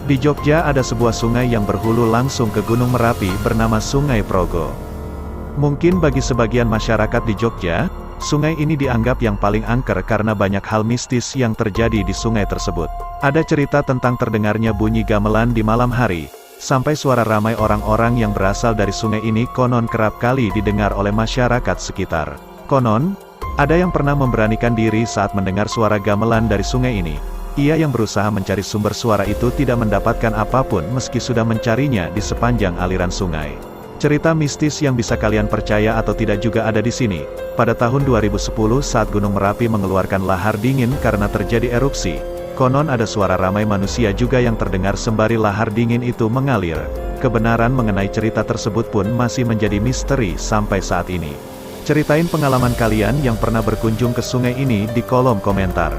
Di Jogja ada sebuah sungai yang berhulu langsung ke Gunung Merapi bernama Sungai Progo. Mungkin bagi sebagian masyarakat di Jogja, sungai ini dianggap yang paling angker karena banyak hal mistis yang terjadi di sungai tersebut. Ada cerita tentang terdengarnya bunyi gamelan di malam hari, sampai suara ramai orang-orang yang berasal dari sungai ini konon kerap kali didengar oleh masyarakat sekitar. Konon, ada yang pernah memberanikan diri saat mendengar suara gamelan dari sungai ini. Ia yang berusaha mencari sumber suara itu tidak mendapatkan apapun meski sudah mencarinya di sepanjang aliran sungai. Cerita mistis yang bisa kalian percaya atau tidak juga ada di sini. Pada tahun 2010 saat Gunung Merapi mengeluarkan lahar dingin karena terjadi erupsi, konon ada suara ramai manusia juga yang terdengar sembari lahar dingin itu mengalir. Kebenaran mengenai cerita tersebut pun masih menjadi misteri sampai saat ini. Ceritain pengalaman kalian yang pernah berkunjung ke sungai ini di kolom komentar.